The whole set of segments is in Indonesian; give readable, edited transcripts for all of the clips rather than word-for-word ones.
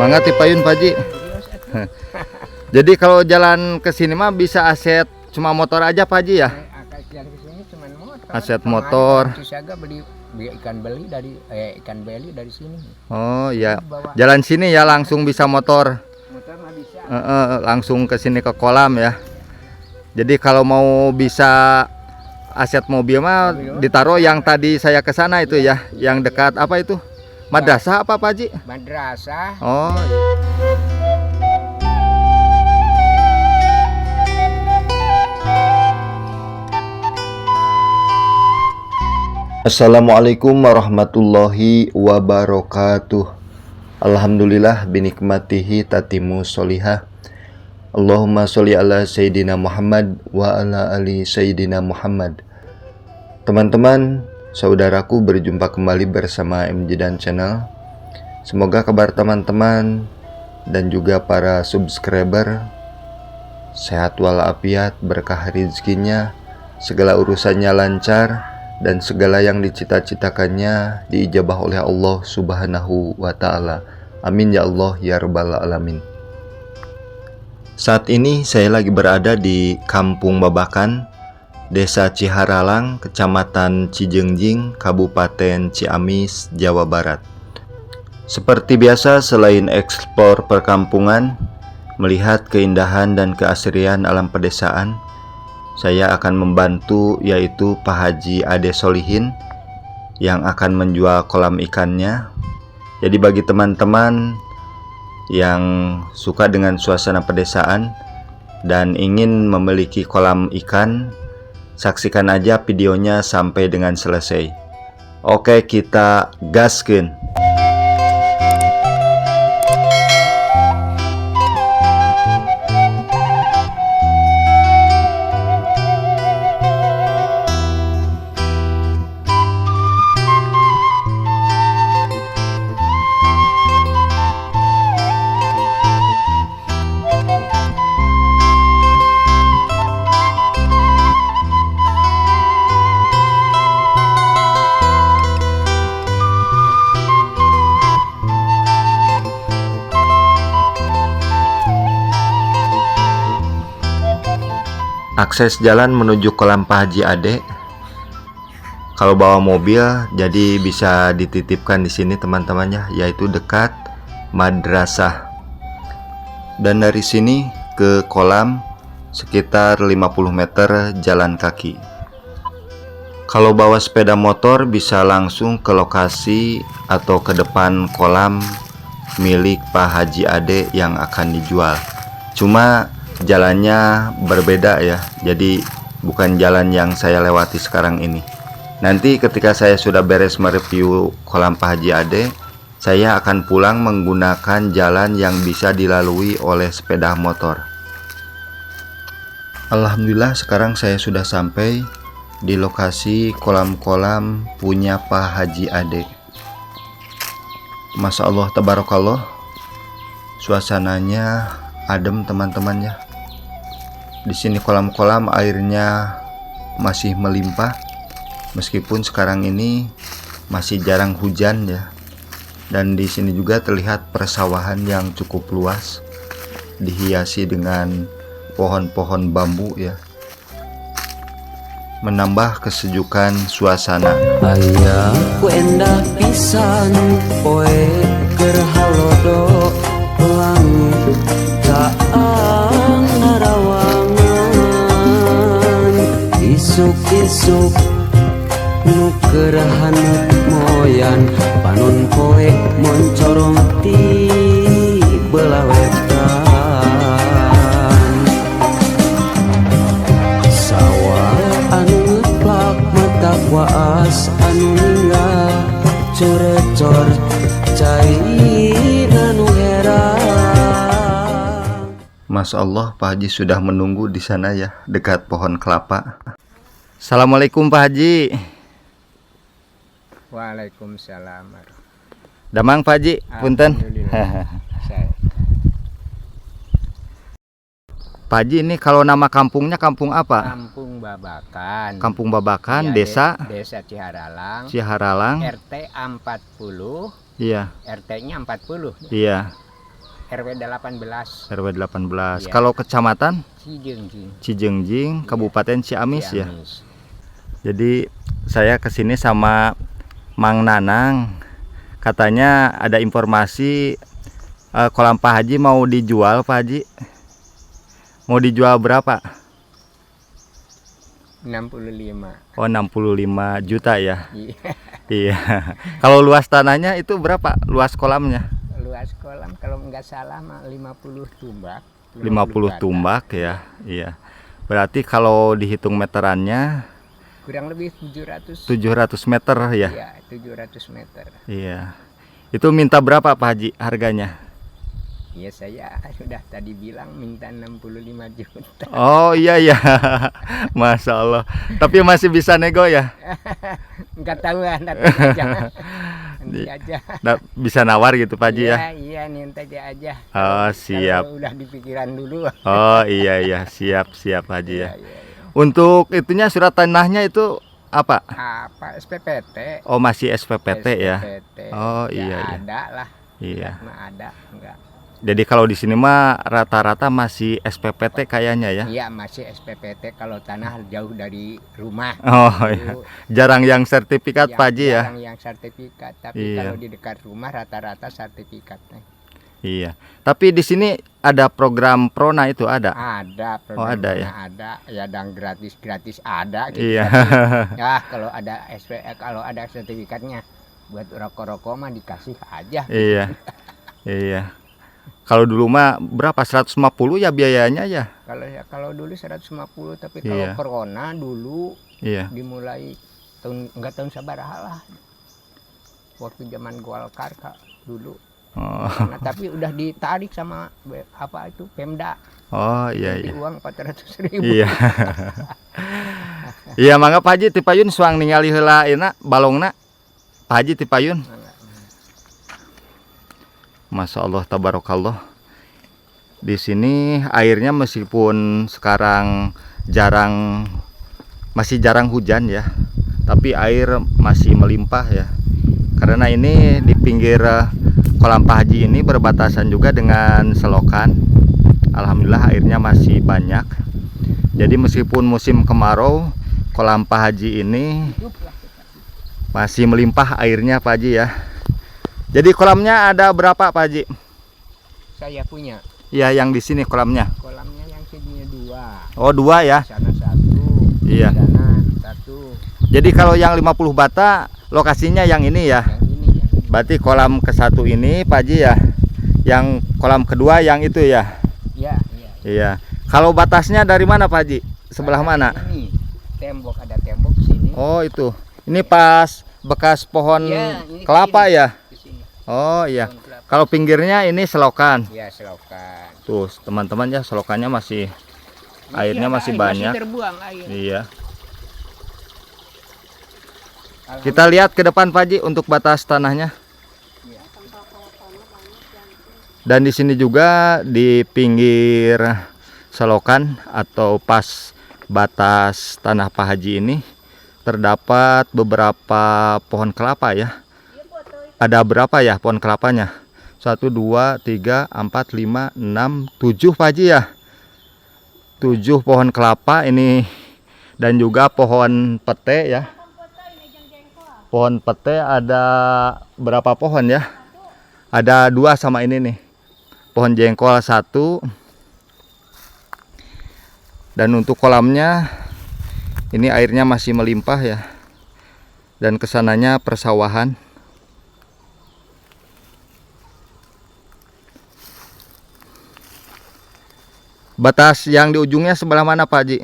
Mangga ti payun Pak Haji. Jadi kalau jalan ke sini mah bisa aset cuma motor aja Pak Haji ya? Jalan ke sini cuma motor. Aset motor. Siaga beli ikan beli dari sini. Oh iya. Jalan sini ya langsung bisa motor. Motor mah bisa. Langsung ke sini ke kolam ya. Jadi kalau mau bisa aset mobil mah ditaruh yang tadi saya ke sana itu ya, yang dekat apa itu? Madrasah apa Pak Haji? Madrasah. Oh. Assalamualaikum warahmatullahi wabarakatuh. Alhamdulillah binikmatihi tatimu solihah. Allahumma sholli ala Sayyidina Muhammad wa ala ali Sayyidina Muhammad. Teman-teman, saudaraku, berjumpa kembali bersama MJ dan Channel. Semoga kabar teman-teman dan juga para subscriber sehat walafiat, berkah rezekinya, segala urusannya lancar, dan segala yang dicita-citakannya diijabah oleh Allah Subhanahu wa Ta'ala. Amin ya Allah ya Rabbal Alamin. Saat ini saya lagi berada di Kampung Babakan, Desa Ciharalang, Kecamatan Cijengjing, Kabupaten Ciamis, Jawa Barat. Seperti biasa, selain eksplor perkampungan, melihat keindahan dan keasrian alam pedesaan, saya akan membantu yaitu Pak Haji Ade Solihin yang akan menjual kolam ikannya. Jadi bagi teman-teman yang suka dengan suasana pedesaan dan ingin memiliki kolam ikan, saksikan aja videonya sampai dengan selesai. Oke, kita gaskeun. Akses jalan menuju kolam Pak Haji Ade, kalau bawa mobil jadi bisa dititipkan di sini teman-temannya, yaitu dekat madrasah. Dan dari sini ke kolam sekitar 50 meter jalan kaki. Kalau bawa sepeda motor bisa langsung ke lokasi atau ke depan kolam milik Pak Haji Ade yang akan dijual. Cuma jalannya berbeda ya, jadi bukan jalan yang saya lewati sekarang ini. Nanti ketika saya sudah beres mereview kolam Pak Haji Ade, saya akan pulang menggunakan jalan yang bisa dilalui oleh sepeda motor. Alhamdulillah sekarang saya sudah sampai di lokasi kolam-kolam punya Pak Haji Ade. Masya Allah, tabarakallah, suasananya adem teman-temannya. Di sini kolam-kolam airnya masih melimpah, meskipun sekarang ini masih jarang hujan ya. Dan di sini juga terlihat persawahan yang cukup luas, dihiasi dengan pohon-pohon bambu ya, menambah kesejukan suasana. Aya ku endah pisan poe keur halodo langit caang narawangan isuk-isuk nu keur haneut moyan panon poe moncorong ti belah wetan sawah anu ngeplak mata waas anu ninggal corecor cair anu heran. Masya Allah, Pak Haji sudah menunggu di sana ya, dekat pohon kelapa. Assalamualaikum Pak Haji. Waalaikumsalam. Damang Pak Haji, punten. Pak Haji, ini kalau nama kampungnya kampung apa? Kampung Babakan. Kampung Babakan, Ya, desa Desa Ciharalang. Ciharalang. RT 40. Iya, RT-nya 40. iya. RW 18. RW 18. Iya. Kalau kecamatan Cijengjing. Cijengjing, Kabupaten Ciamis ya. Ciamis. Jadi saya kesini sama Mang Nanang. Katanya ada informasi kolam Pak Haji mau dijual, Pak Haji. Mau dijual berapa? 65. Oh, 65 juta ya. Iya. Iya. Kalau luas tanahnya itu berapa? Luas kolamnya? Luas kolam kalau nggak salah mah 50 tumbak. 50 bata. tumbak ya. Iya. Berarti kalau dihitung meterannya Kurang lebih 700. 700 meter ya. Iya, 700 meter. Iya. Itu minta berapa Pak Haji harganya? Iya, saya sudah tadi bilang minta 65 juta. Oh iya ya. Masya Allah. Tapi masih bisa nego ya? Enggak tahu nanti aja. Nanti aja. Bisa nawar gitu Pak Haji ya? Iya, nanti aja. Oh siap. Kalau udah dipikiran dulu. Oh iya siap Pak Haji ya. Iya. Untuk itunya surat tanahnya itu apa? Apa SPPT? Oh masih SPPT ya? SPPT. Oh Ya, iya. ada lah. Iya. Mah ada enggak? Jadi kalau di sini mah rata-rata masih SPPT kayaknya ya? Iya, masih SPPT kalau tanah jauh dari rumah. Oh iya. Jarang yang sertifikat Pak Haji ya? Jarang yang sertifikat, tapi Iya. kalau di dekat rumah rata-rata sertifikatnya. Iya. Tapi di sini ada program Prona itu ada? Ada Oh, ada ya? Ada ya, dan gratis ada gitu. Iya. Tapi, ya kalau ada sertifikatnya buat rokok-rokok mah dikasih aja. Iya. Iya. Kalau dulu mah berapa? 150 ya biayanya ya? Kalau dulu 150, tapi Iya. kalau corona dulu Iya. dimulai tahun sabaraha lah. Waktu zaman Golkar Kak dulu. Oh. Nah, tapi udah ditarik sama apa itu Pemda. Oh iya Jadi iya. uang 400.000. Iya. Iya mangga Pak Haji ti payun suang ningali heula euna balongna. Pak Haji ti payun. Masya Allah tabarakallah. Di sini airnya meskipun sekarang masih jarang hujan ya, tapi air masih melimpah ya. Karena ini di pinggir kolam Pak Haji ini berbatasan juga dengan selokan. Alhamdulillah airnya masih banyak. Jadi meskipun musim kemarau, kolam Pak Haji ini masih melimpah airnya Pak Haji ya. Jadi kolamnya ada berapa Pak Haji? Saya punya Ya yang di sini kolamnya. kolamnya yang sininya 2. Oh 2 ya. Sana 1. Iya. Sana 1. Jadi kalau yang 50 bata lokasinya yang ini ya. Yang ini. Berarti kolam ke-1 ini Pak Haji ya. Yang kolam kedua yang itu ya. Iya. Iya. Kalau batasnya dari mana Pak Haji? Sebelah mana? Ini tembok, ada tembok sini. Oh itu. Ini pas bekas pohon Iya, ini kelapa kesini. ya. Kesini. Oh iya. Pohon kelapa. Kalau pinggirnya ini selokan. Ya, selokan. Tuh teman-teman ya, selokannya masih airnya ada masih air, banyak. Masih terbuang air. Iya. Kita lihat ke depan Pak Haji untuk batas tanahnya. Dan di sini juga di pinggir selokan atau pas batas tanah Pak Haji ini terdapat beberapa pohon kelapa ya. Ada berapa ya pohon kelapanya? 1, 2, 3, 4, 5, 6, 7 Pak Haji ya. 7 pohon kelapa ini dan juga pohon pete ya. Pohon pete ada berapa pohon ya? Ada 2 sama ini nih. Pohon jengkol 1. Dan untuk kolamnya ini airnya masih melimpah ya. Dan kesananya persawahan. Batas yang di ujungnya sebelah mana Pak Haji?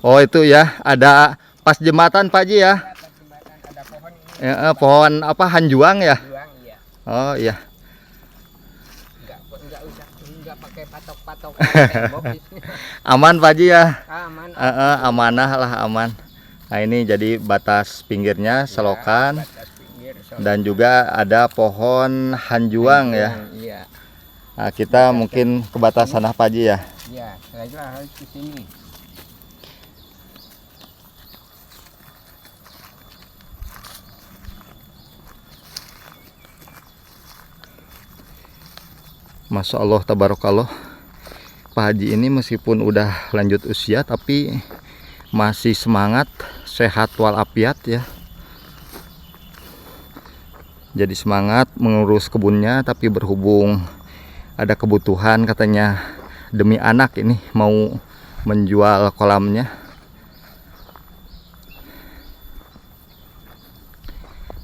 Oh itu ya, ada pas jembatan Pak Haji ya. Ada pohon ini. Ya, pohon apa hanjuang ya? Juang, iya. Oh iya. Enggak usah, enggak pakai patah patok-patok tembok di sini. Aman Pak Haji ya. Aman. Amanah lah, aman. Nah ini jadi batas pinggirnya selokan, Batas pinggir, dan juga ada pohon hanjuang ya. Iya. Nah, kita mungkin ke batas sana Pak Haji ya. Iya, saya harus ke sini. Masya Allah, tabarakallah. Pak Haji ini meskipun udah lanjut usia tapi masih semangat, sehat walafiat ya. Jadi semangat mengurus kebunnya, tapi berhubung ada kebutuhan katanya demi anak ini mau menjual kolamnya.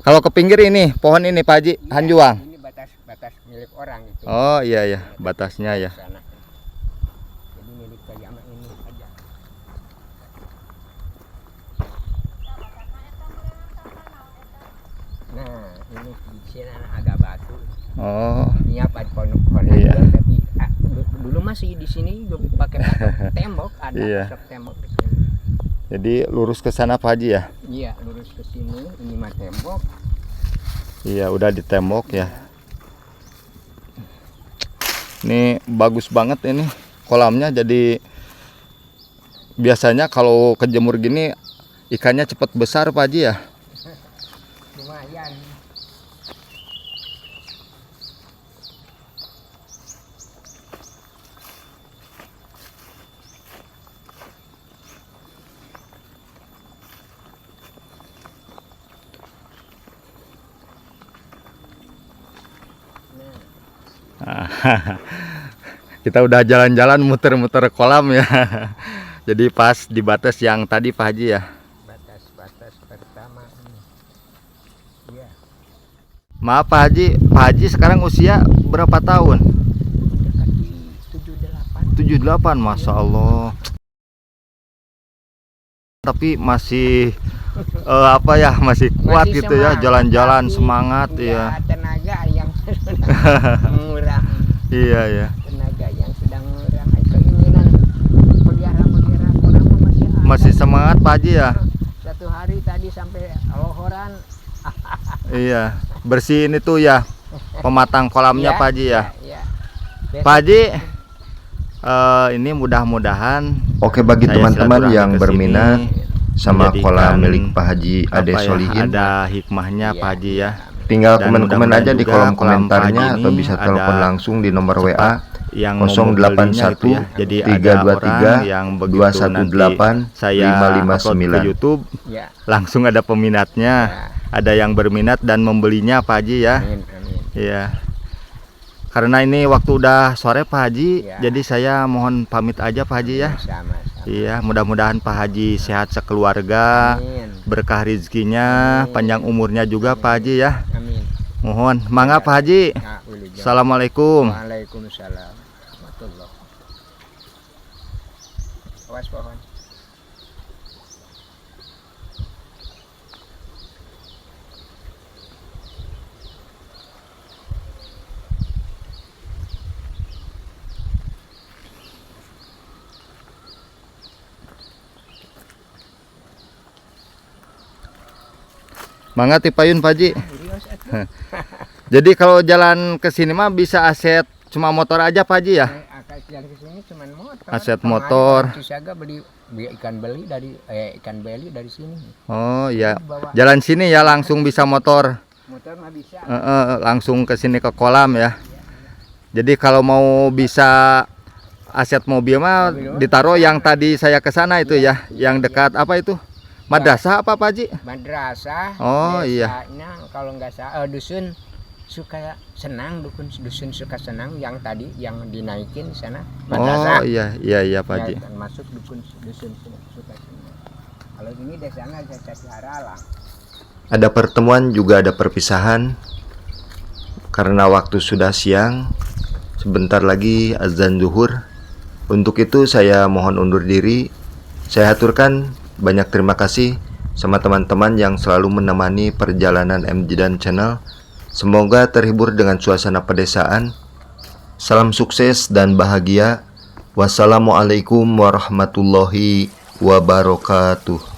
Kalau ke pinggir ini pohon ini Pak Haji, hanjuang. Ini batas milik orang itu. Oh iya ya, batasnya ya. Sana. Jadi milik saya sama ini aja. Nah, ini di sini ada batu. Oh Nyiap ada pohon Iya. juga, tapi dulu masih di sini juga pakai patok tembok, ada Iya. patok tembok di sini. jadi lurus ke sana Pak Haji ya. Iya, lurus ke sini, ini mah tembok. Iya udah di tembok ya. Ini bagus banget ini kolamnya, jadi biasanya kalau kejemur gini ikannya cepat besar Pak Haji ya. Lumayan. Kita udah jalan-jalan muter-muter kolam ya. Jadi pas di batas yang tadi Pak Haji ya. Batas pertama ini. Iya, Maaf Pak Haji, Pak Haji sekarang usia berapa tahun? mendekati 78. 78, Masya Allah. Tapi masih apa ya, masih kuat Masih gitu ya, semangat, jalan-jalan tapi semangat ya. Tenaga yang sedang mengurang. Iya ya. Tenaga yang sedang mengurang. Keinginan pelihara kolam masih ada. Masih semangat Pak Haji ya. Satu hari tadi sampai lohoran. Iya, bersihin itu ya pematang kolamnya Iya, Pak Haji ya. Iya. Pak Haji, ini mudah-mudahan Oke, bagi saya teman-teman silaturahmi yang ke berminat sini sama menjadikan kolam milik Pak Haji Ade apa ya, Solihin, ada hikmahnya Iya, Pak Haji ya. tinggal Dan komen-komen mudah-mudahan aja di juga kolom kolam komentarnya Pak Haji atau ini bisa ada telepon langsung di nomor WA cepat yang mau membelinya itu ya. Jadi ada orang yang begitu nanti saya upload ke 559. YouTube Ya. langsung ada peminatnya, ada yang berminat dan membelinya Pak Haji ya. Amin, amin. Iya. Karena ini waktu udah sore Pak Haji, Ya. jadi saya mohon pamit aja Pak Haji ya. Sama-sama. Iya, mudah-mudahan Pak Haji sehat sekeluarga, Amin. berkah rezekinya, Amin. panjang umurnya juga Pak Haji ya. Amin. Mohon, mangga Pak Haji. Nah, ulujah. Assalamualaikum. Waalaikumsalam warahmatullahi. Awas pohon. Mangga tipayun Pak Haji. Irios atuh. Jadi kalau jalan ke sini mah bisa aset cuma motor aja Pak Haji ya. Akal jalan ke sini cuman motor. Aset Kemarin motor. waktu Saga beli ikan beli dari sini. Oh iya. Jalan sini ya langsung bisa motor. Motor mah bisa. Langsung ke sini ke kolam ya. Jadi kalau mau bisa aset mobil mah ditaruh yang tadi saya ke sana itu ya, yang dekat apa itu? Madrasah apa Pak Haji? Madrasah. Oh, iya. Desanya kalau nggak salah dusun suka senang, dusun suka senang yang tadi yang dinaikin sana madrasah. Oh iya Pak Haji. Ya, termasuk dusun suka senang. Kalau ini desanya desa Haralang. Ada pertemuan juga ada perpisahan karena waktu sudah siang, sebentar lagi azan zuhur. Untuk itu saya mohon undur diri. Saya aturkan banyak terima kasih sama teman-teman yang selalu menemani perjalanan MJ dan channel. Semoga terhibur dengan suasana pedesaan. Salam sukses dan bahagia. Wassalamualaikum warahmatullahi wabarakatuh.